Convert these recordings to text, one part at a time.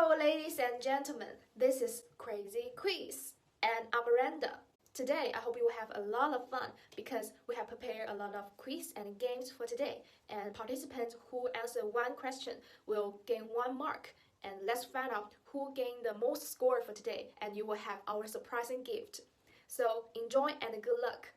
Hello, ladies and gentlemen. This is Crazy Quiz, and I'm Miranda. Today, I hope you will have a lot of fun because we have prepared a lot of quiz and games for today. And participants who answer one question will gain 1 mark. And let's find out who gained the most score for today, and you will have our surprising gift. So enjoy and good luck.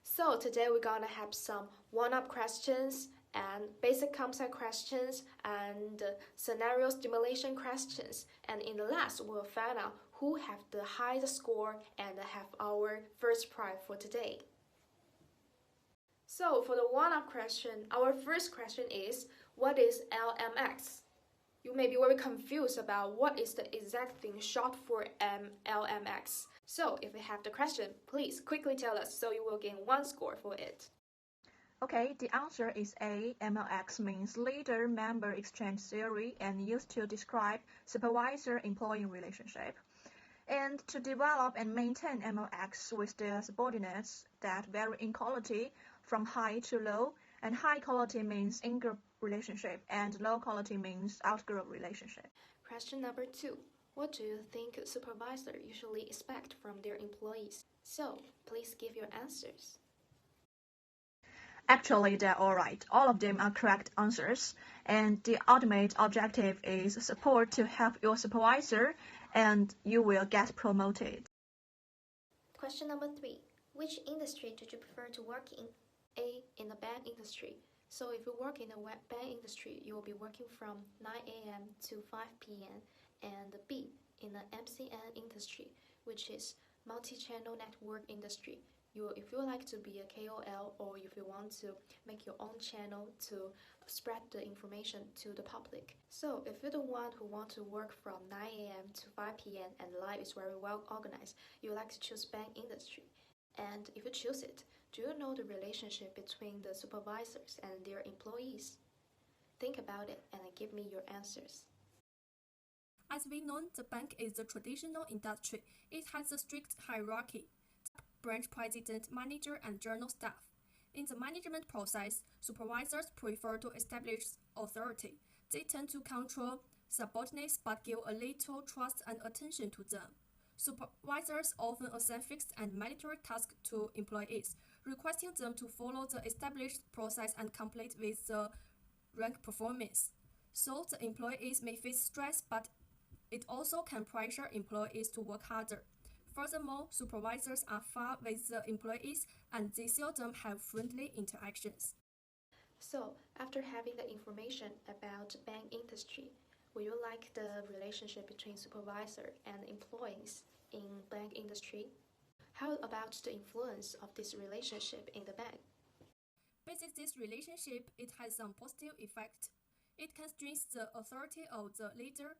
So today we're gonna have some one-up questions and basic concept questions and scenario stimulation questions. And in the last, we'll find out who have the highest score and have our first prize for today. So for the one-up question, our first question is, what is LMX? You may be very confused about what is the exact thing short for LMX. So if you have the question, please quickly tell us so you will gain 1 score for it. Okay, the answer is A. MLX means leader-member exchange theory and used to describe supervisor-employee relationship. And to develop and maintain MLX with their subordinates that vary in quality from high to low, and high quality means in-group relationship and low quality means out-group relationship. Question number 2. What do you think supervisors usually expect from their employees? So, please give your answers. Actually, they're all right. All of them are correct answers. And the ultimate objective is support to help your supervisor and you will get promoted. Question number 3. Which industry do you prefer to work in? A. In the bank industry. So if you work in the bank industry, you will be working from 9 a.m. to 5 p.m. And B. In the MCN industry, which is multi-channel network industry. If you like to be a KOL or if you want to make your own channel to spread the information to the public. So if you're the one who want to work from 9 a.m. to 5 p.m. and life is very well organized, you like to choose bank industry. And if you choose it, do you know the relationship between the supervisors and their employees? Think about it and give me your answers. As we know, the bank is a traditional industry. It has a strict hierarchy. Branch president, manager, and general staff. In the management process, supervisors prefer to establish authority. They tend to control subordinates but give a little trust and attention to them. Supervisors often assign fixed and mandatory tasks to employees, requesting them to follow the established process and complete with the rank performance. So the employees may face stress, but it also can pressure employees to work harder. Furthermore, supervisors are far with the employees and they seldom have friendly interactions. So, after having the information about bank industry, would you like the relationship between supervisor and employees in bank industry? How about the influence of this relationship in the bank? Besides this relationship, it has some positive effect. It can strengthen the authority of the leader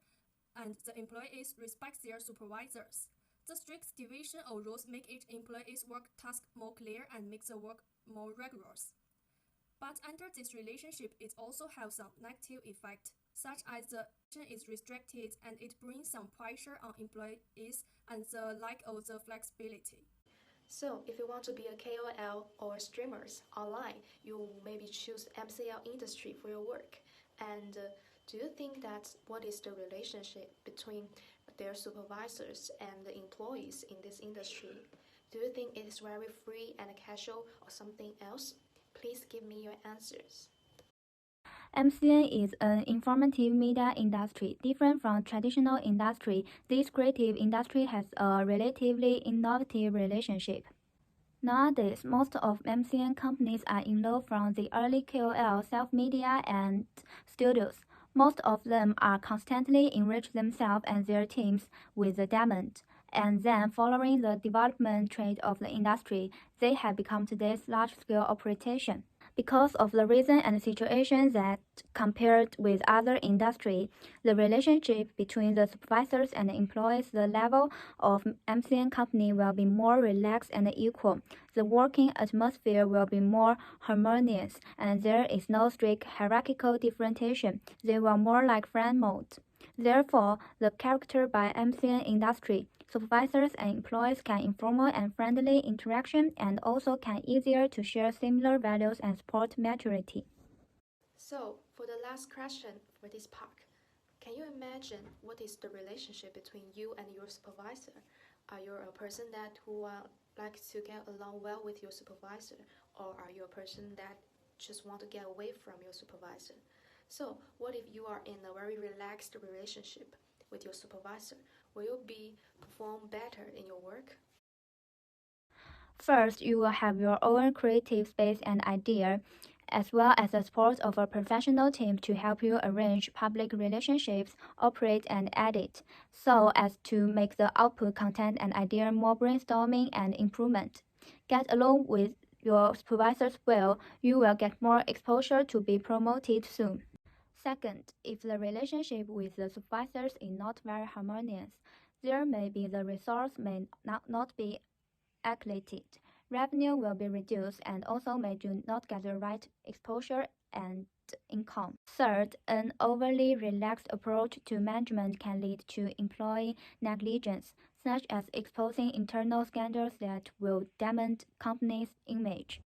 and the employees respect their supervisors. The strict division of roles make each employee's work task more clear and makes the work more rigorous. But under this relationship, it also has some negative effect, such as the action is restricted and it brings some pressure on employees and the lack of the flexibility. So, if you want to be a KOL or streamers online, you maybe choose MCL industry for your work. And do you think that what is the relationship between their supervisors and the employees in this industry? Do you think it is very free and casual or something else? Please give me your answers. MCN is an informative media industry. Different from traditional industry, this creative industry has a relatively innovative relationship. Nowadays, most of MCN companies are involved from the early KOL, self-media, and studios. Most of them are constantly enrich themselves and their teams with the diamond. And then, following the development trend of the industry, they have become today's large-scale operation. Because of the reason and situation that, compared with other industry, the relationship between the supervisors and the employees, the level of MCN company will be more relaxed and equal. The working atmosphere will be more harmonious, and there is no strict hierarchical differentiation. They will more like friend mode. Therefore, the character by MCN industry, supervisors and employees can informal and friendly interaction and also can easier to share similar values and support maturity. So, for the last question for this part, can you imagine what is the relationship between you and your supervisor? Are you a person who likes to get along well with your supervisor, or are you a person that just want to get away from your supervisor? So, what if you are in a very relaxed relationship with your supervisor? Will you perform better in your work? First, you will have your own creative space and idea, as well as the support of a professional team to help you arrange public relationships, operate and edit, so as to make the output content and idea more brainstorming and improvement. Get along with your supervisors well, you will get more exposure to be promoted soon. Second, if the relationship with the supervisors is not very harmonious, there may be the resource may not be allocated. Revenue will be reduced and also may do not get the right exposure and income. Third, an overly relaxed approach to management can lead to employee negligence, such as exposing internal scandals that will damage company's image.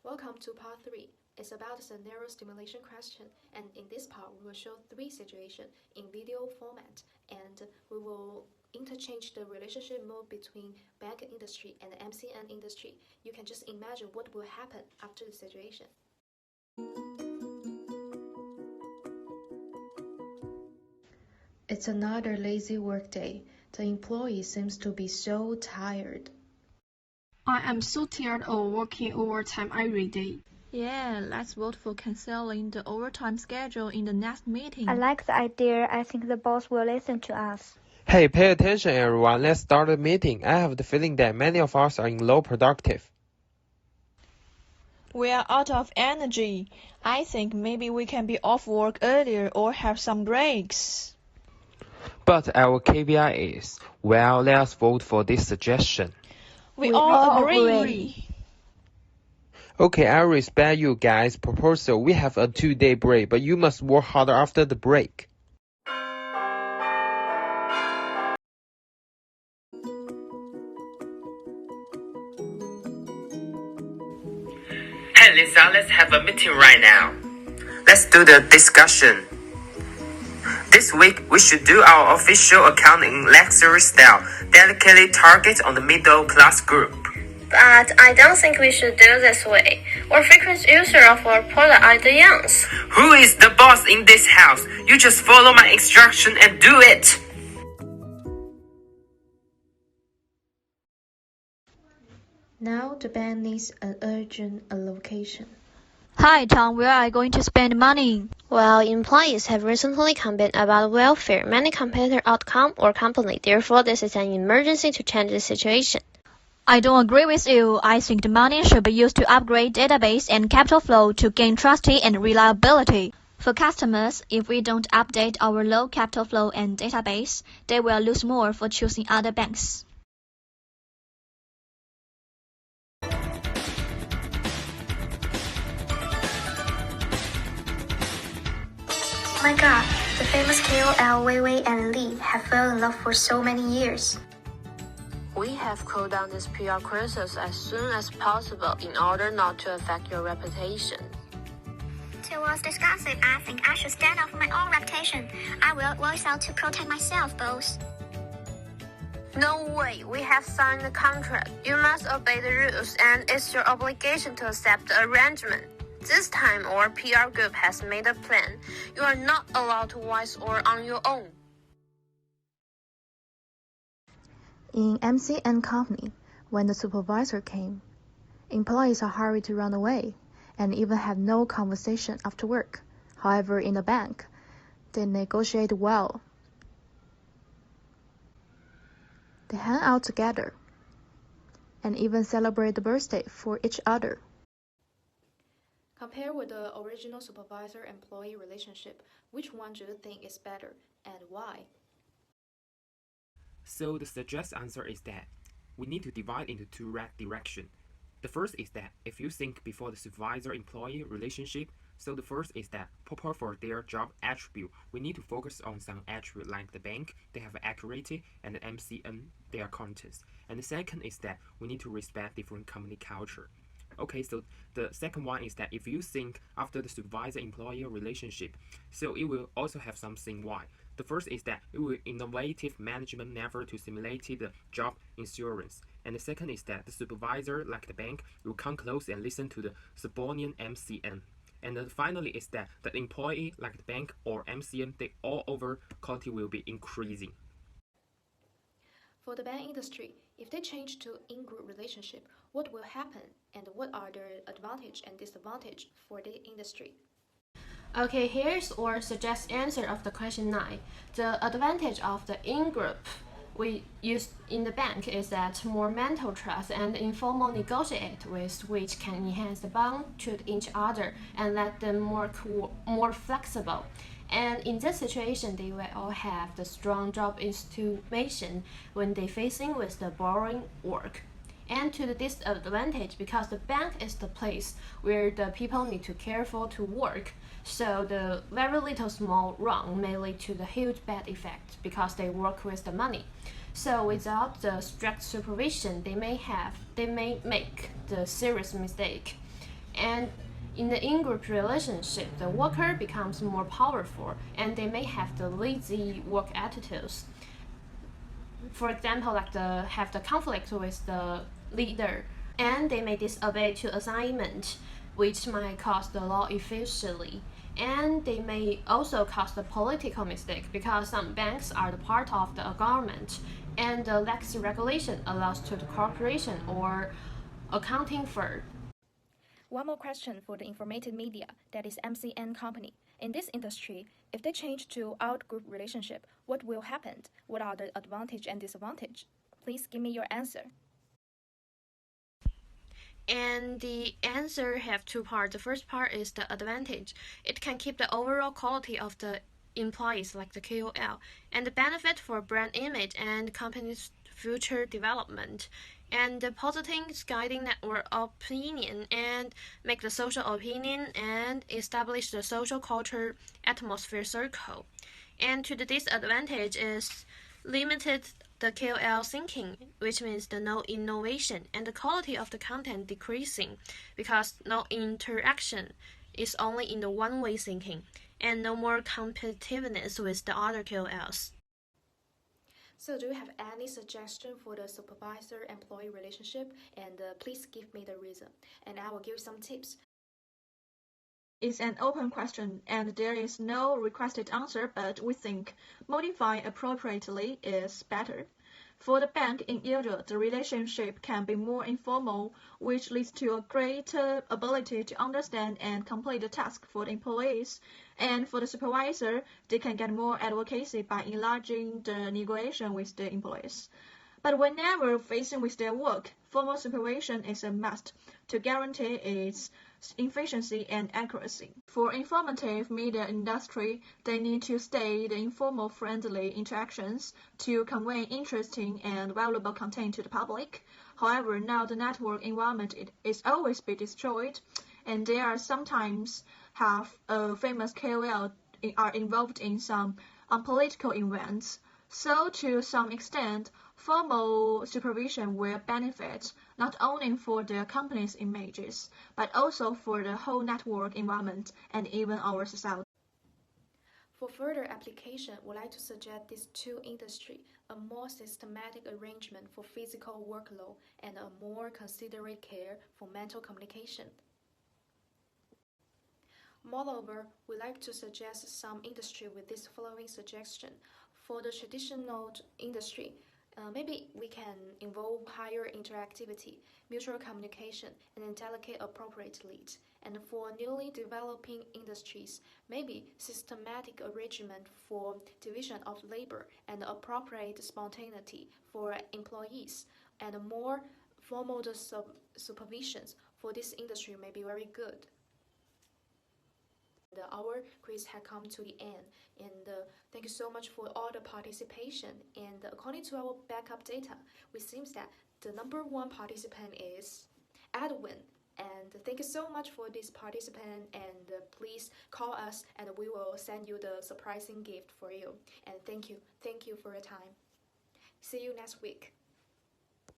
Welcome to part 3. It's about the scenario stimulation question, and in this part we will show 3 situations in video format, and we will interchange the relationship mode between bank industry and the MCN industry. You can just imagine what will happen after the situation. It's another lazy workday. The employee seems to be so tired. I am so tired of working overtime every day. Yeah, let's vote for canceling the overtime schedule in the next meeting. I like the idea. I think the boss will listen to us. Hey, pay attention everyone, let's start the meeting. I have the feeling that many of us are in low productive. We are out of energy. I think maybe we can be off work earlier or have some breaks. But our KPI is, well, let us vote for this suggestion. We all agree. Okay, I respect you guys' proposal. We have a 2-day break, but you must work harder after the break. Hey Lisa, let's have a meeting right now. Let's do the discussion. This week, we should do our official account in luxury style, delicately target on the middle class group. But I don't think we should do this way. We're frequent users of our product are the youngs. Who is the boss in this house? You just follow my instruction and do it. Now the bank needs an urgent allocation. Hi Tom, where are you going to spend money? Well, employees have recently complained about welfare. Many competitor outcome or company. Therefore, this is an emergency to change the situation. I don't agree with you. I think the money should be used to upgrade database and capital flow to gain trust and reliability. For customers, if we don't update our low capital flow and database, they will lose more for choosing other banks. Oh my god, the famous KOL Weiwei and Li have fallen in love for so many years. We have cooled down this PR crisis as soon as possible in order not to affect your reputation. Towards this gossip, I think I should stand up for my own reputation. I will voice out to protect myself, boss. No way, we have signed a contract. You must obey the rules and it's your obligation to accept the arrangement. This time our PR group has made a plan. You are not allowed to voice or on your own. In MCN company, when the supervisor came, employees are hurried to run away and even have no conversation after work. However, in the bank, they negotiate well. They hang out together and even celebrate the birthday for each other. Compare with the original supervisor-employee relationship, which one do you think is better and why? So the suggested answer is that we need to divide into 2 directions. The first is that if you think before the supervisor-employee relationship, so the first is that proper for their job attribute, we need to focus on some attribute like the bank, they have accuracy, and the MCN, their contents. And the second is that we need to respect different company culture. Okay, so the second one is that if you think after the supervisor-employer relationship, so it will also have something why. The first is that it will innovative management method to simulate the job insurance. And the second is that the supervisor, like the bank, will come close and listen to the subordinate MCN. And then finally is that the employee, like the bank or MCN, they all over quality will be increasing. For the bank industry, if they change to in-group relationship, what will happen and what are the advantage and disadvantage for the industry? Okay, here's our suggest answer of the question 9. The advantage of the in-group we use in the bank is that more mental trust and informal negotiate with which can enhance the bond to each other and let them more flexible. And in this situation, they will all have the strong job estimation when they facing with the boring work. And to the disadvantage, because the bank is the place where the people need to careful to work, so the very little small wrong may lead to the huge bad effect because they work with the money. So without the strict supervision, they may make the serious mistake. And in the in-group relationship, the worker becomes more powerful and they may have the lazy work attitudes. For example, like have the conflict with the leader, and they may disobey to assignment, which might cause the law efficiently. And they may also cause the political mistake because some banks are the part of the government, and the lax regulation allows to the corporation or accounting firm. One more question for the informative media, that is MCN company. In this industry, if they change to out-group relationship, what will happen? What are the advantage and disadvantage? Please give me your answer. And the answer have two parts. The first part is the advantage. It can keep the overall quality of the employees, like the KOL, and the benefit for brand image and company's future development. And the positive guiding network opinion and make the social opinion and establish the social culture atmosphere circle. And to the disadvantage is limited the KOL thinking, which means the no innovation and the quality of the content decreasing because no interaction is only in the one-way thinking and no more competitiveness with the other KOLs. So do you have any suggestion for the supervisor-employee relationship? And please give me the reason, and I will give some tips. It's an open question, and there is no requested answer, but we think modifying appropriately is better. For the bank, in usual, the relationship can be more informal, which leads to a greater ability to understand and complete the task for the employees. And for the supervisor, they can get more advocacy by enlarging the negotiation with the employees. But whenever facing with their work, formal supervision is a must to guarantee its efficiency and accuracy. For informative media industry, they need to stay the informal friendly interactions to convey interesting and valuable content to the public. However, now the network environment is always be destroyed, and there are sometimes have famous KOL are involved in some political events. So to some extent, formal supervision will benefit not only for the company's images, but also for the whole network environment and even our society. For further application, I would like to suggest these two industries a more systematic arrangement for physical workload and a more considerate care for mental communication. Moreover, we like to suggest some industry with this following suggestion. For the traditional industry, maybe we can involve higher interactivity, mutual communication, and delegate appropriate leads. And for newly developing industries, maybe systematic arrangement for division of labor and appropriate spontaneity for employees, and more formal supervisions for this industry may be very good. Our quiz had come to the end, and thank you so much for all the participation. And according to our backup data, it seems that the number one participant is Edwin. And thank you so much for this participant, and please call us and we will send you the surprising gift for you. And thank you for your time. See you next week.